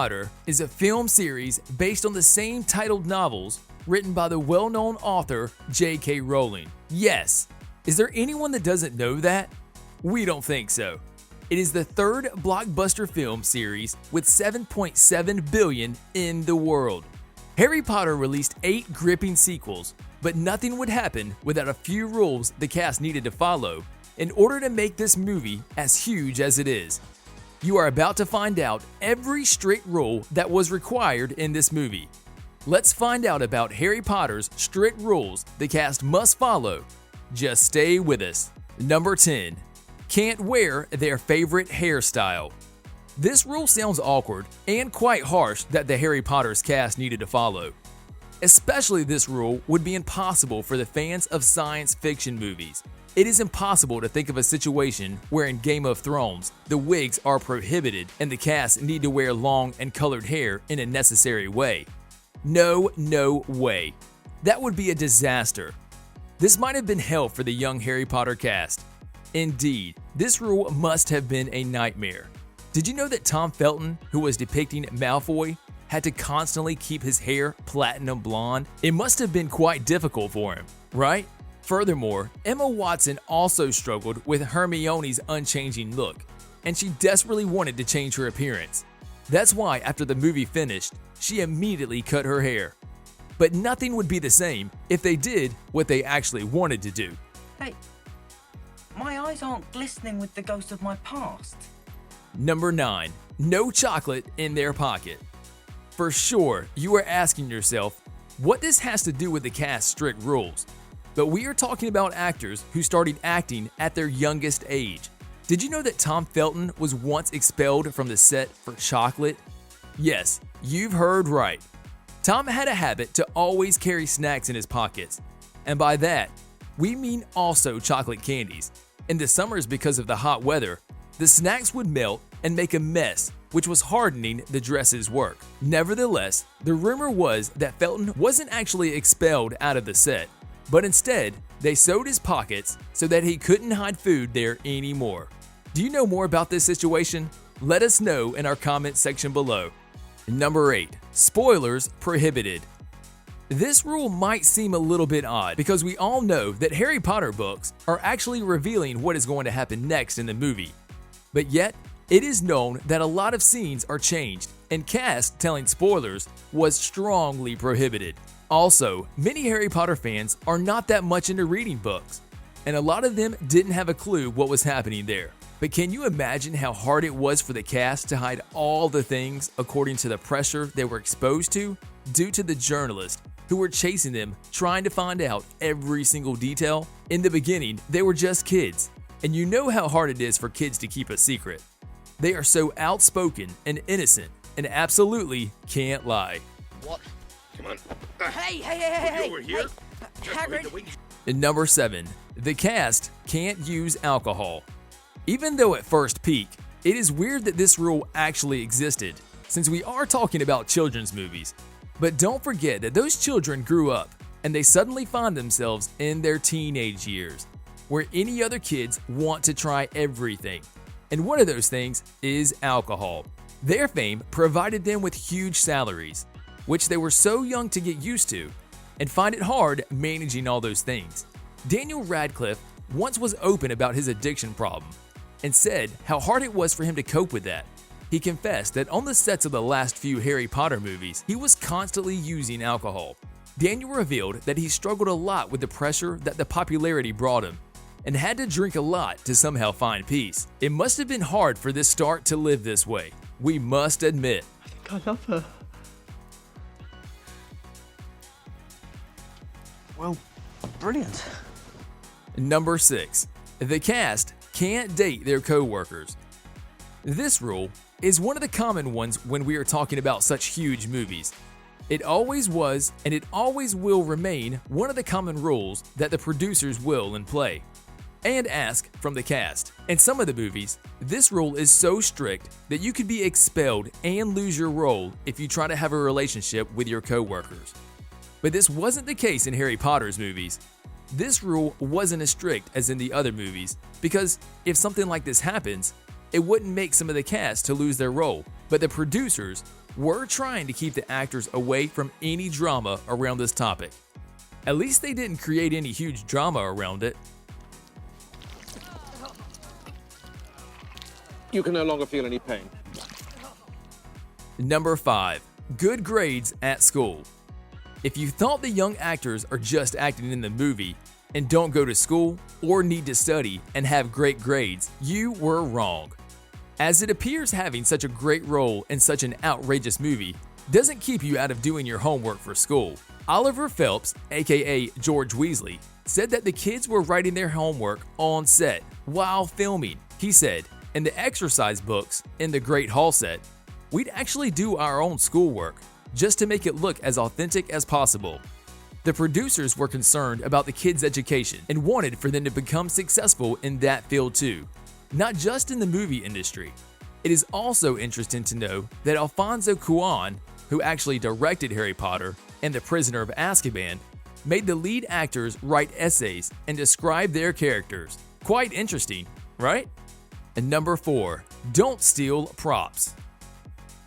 Potter is a film series based on the same titled novels written by the well-known author J.K. Rowling. Yes, is there anyone that doesn't know that? We don't think so. It is the third blockbuster film series with $7.7 billion in the world. Harry Potter released 8 gripping sequels, but nothing would happen without a few rules the cast needed to follow in order to make this movie as huge as it is. You are about to find out every strict rule that was required in this movie. Let's find out about Harry Potter's strict rules the cast must follow. Just stay with us. Number 10. Can't wear their favorite hairstyle. This rule sounds awkward and quite harsh that the Harry Potter's cast needed to follow. Especially this rule would be impossible for the fans of science fiction movies. It is impossible to think of a situation where in Game of Thrones, the wigs are prohibited and the cast need to wear long and colored hair in a necessary way. No way. That would be a disaster. This might have been hell for the young Harry Potter cast. Indeed, this rule must have been a nightmare. Did you know that Tom Felton, who was depicting Malfoy, had to constantly keep his hair platinum blonde? It must have been quite difficult for him, right? Furthermore, Emma Watson also struggled with Hermione's unchanging look, and she desperately wanted to change her appearance. That's why after the movie finished, she immediately cut her hair. But nothing would be the same if they did what they actually wanted to do. Hey, my eyes aren't glistening with the ghost of my past. Number 9. No chocolate in their pocket. For sure, you are asking yourself, what this has to do with the cast's strict rules? But we are talking about actors who started acting at their youngest age. Did you know that Tom Felton was once expelled from the set for chocolate? Yes, you've heard right. Tom had a habit to always carry snacks in his pockets. And by that, we mean also chocolate candies. In the summers, because of the hot weather, the snacks would melt and make a mess, which was hardening the dress's work. Nevertheless, the rumor was that Felton wasn't actually expelled out of the set, but instead, they sewed his pockets so that he couldn't hide food there anymore. Do you know more about this situation? Let us know in our comment section below. Number 8. Spoilers prohibited. This rule might seem a little bit odd because we all know that Harry Potter books are actually revealing what is going to happen next in the movie. But yet, it is known that a lot of scenes are changed, and cast telling spoilers was strongly prohibited. Also, many Harry Potter fans are not that much into reading books, and a lot of them didn't have a clue what was happening there. But can you imagine how hard it was for the cast to hide all the things according to the pressure they were exposed to due to the journalists who were chasing them trying to find out every single detail? In the beginning, they were just kids, and you know how hard it is for kids to keep a secret. They are so outspoken and innocent and absolutely can't lie. What? Come on. Hey! Over here. Hagrid. Number 7. The cast can't use alcohol. Even though at first peek, it is weird that this rule actually existed, since we are talking about children's movies. But don't forget that those children grew up, and they suddenly find themselves in their teenage years, where any other kids want to try everything. And one of those things is alcohol. Their fame provided them with huge salaries, which they were so young to get used to, and find it hard managing all those things. Daniel Radcliffe once was open about his addiction problem, and said how hard it was for him to cope with that. He confessed that on the sets of the last few Harry Potter movies, he was constantly using alcohol. Daniel revealed that he struggled a lot with the pressure that the popularity brought him, and had to drink a lot to somehow find peace. It must have been hard for this star to live this way, we must admit. I think I love her. Well, brilliant. Number 6. The cast can't date their co-workers. This rule is one of the common ones when we are talking about such huge movies. It always was and it always will remain one of the common rules that the producers will and play and ask from the cast. In some of the movies, this rule is so strict that you could be expelled and lose your role if you try to have a relationship with your co-workers. But this wasn't the case in Harry Potter's movies. This rule wasn't as strict as in the other movies because if something like this happens, it wouldn't make some of the cast to lose their role, but the producers were trying to keep the actors away from any drama around this topic. At least they didn't create any huge drama around it. You can no longer feel any pain. Number 5. Good grades at school. If you thought the young actors are just acting in the movie and don't go to school or need to study and have great grades, you were wrong. As it appears having such a great role in such an outrageous movie doesn't keep you out of doing your homework for school. Oliver Phelps, aka George Weasley, said that the kids were writing their homework on set while filming. He said, in the exercise books in the Great Hall set, we'd actually do our own schoolwork just to make it look as authentic as possible. The producers were concerned about the kids' education and wanted for them to become successful in that field too, not just in the movie industry. It is also interesting to know that Alfonso Cuarón, who actually directed Harry Potter and The Prisoner of Azkaban, made the lead actors write essays and describe their characters. Quite interesting, right? And number 4, don't steal props.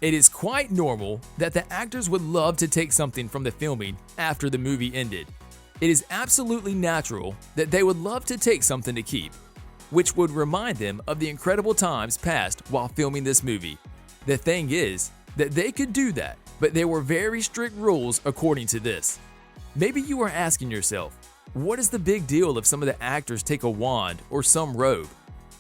It is quite normal that the actors would love to take something from the filming after the movie ended. It is absolutely natural that they would love to take something to keep, which would remind them of the incredible times passed while filming this movie. The thing is that they could do that, but there were very strict rules according to this. Maybe you are asking yourself, what is the big deal if some of the actors take a wand or some robe?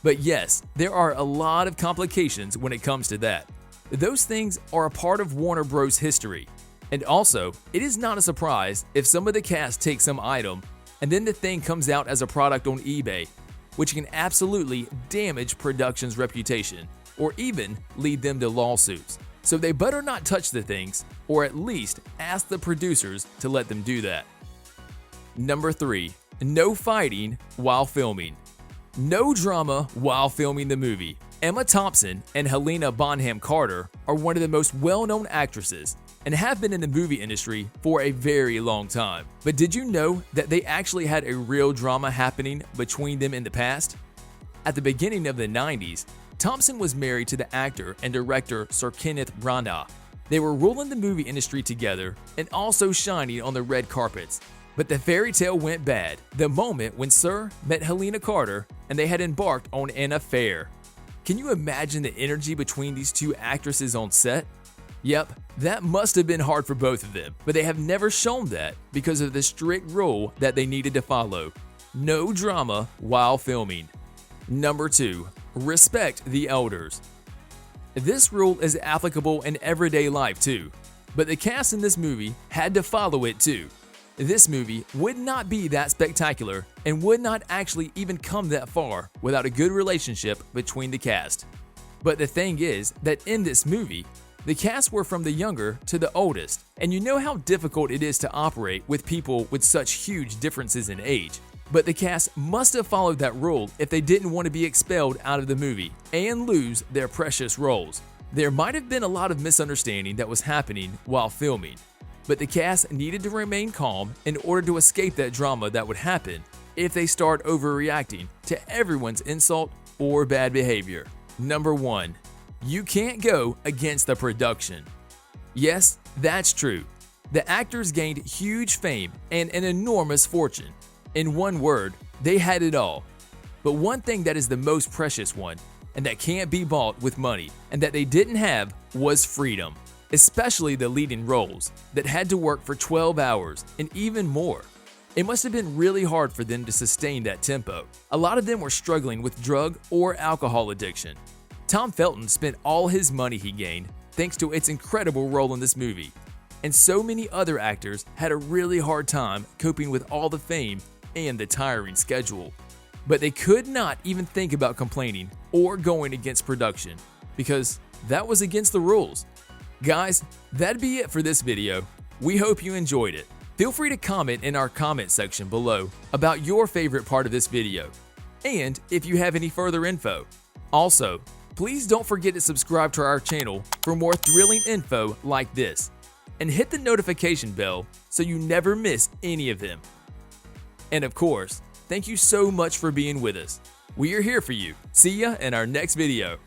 But yes, there are a lot of complications when it comes to that. Those things are a part of Warner Bros. History. And also, it is not a surprise if some of the cast take some item and then the thing comes out as a product on eBay, which can absolutely damage production's reputation or even lead them to lawsuits. So they better not touch the things, or at least ask the producers to let them do that. Number 3. No fighting while filming. No drama while filming the movie. Emma Thompson and Helena Bonham Carter are one of the most well-known actresses and have been in the movie industry for a very long time. But did you know that they actually had a real drama happening between them in the past? At the beginning of the 90s, Thompson was married to the actor and director Sir Kenneth Branagh. They were ruling the movie industry together and also shining on the red carpets. But the fairy tale went bad the moment when Sir met Helena Carter and they had embarked on an affair. Can you imagine the energy between these two actresses on set? Yep, that must have been hard for both of them, but they have never shown that because of the strict rule that they needed to follow. No drama while filming. Number 2. Respect the elders. This rule is applicable in everyday life too, but the cast in this movie had to follow it too. This movie would not be that spectacular and would not actually even come that far without a good relationship between the cast. But the thing is that in this movie, the cast were from the younger to the oldest, and you know how difficult it is to operate with people with such huge differences in age. But the cast must have followed that rule if they didn't want to be expelled out of the movie and lose their precious roles. There might have been a lot of misunderstanding that was happening while filming, but the cast needed to remain calm in order to escape that drama that would happen if they start overreacting to everyone's insult or bad behavior. Number 1. You can't go against the production. Yes, that's true. The actors gained huge fame and an enormous fortune. In one word, they had it all. But one thing that is the most precious one, and that can't be bought with money, and that they didn't have, was freedom. Especially the leading roles that had to work for 12 hours and even more. It must have been really hard for them to sustain that tempo. A lot of them were struggling with drug or alcohol addiction. Tom Felton spent all his money he gained thanks to its incredible role in this movie. And so many other actors had a really hard time coping with all the fame and the tiring schedule. But they could not even think about complaining or going against production because that was against the rules. Guys, that'd be it for this video. We hope you enjoyed it. Feel free to comment in our comment section below about your favorite part of this video, and if you have any further info. Also, please don't forget to subscribe to our channel for more thrilling info like this, and hit the notification bell so you never miss any of them. And of course, thank you so much for being with us. We are here for you. See ya in our next video.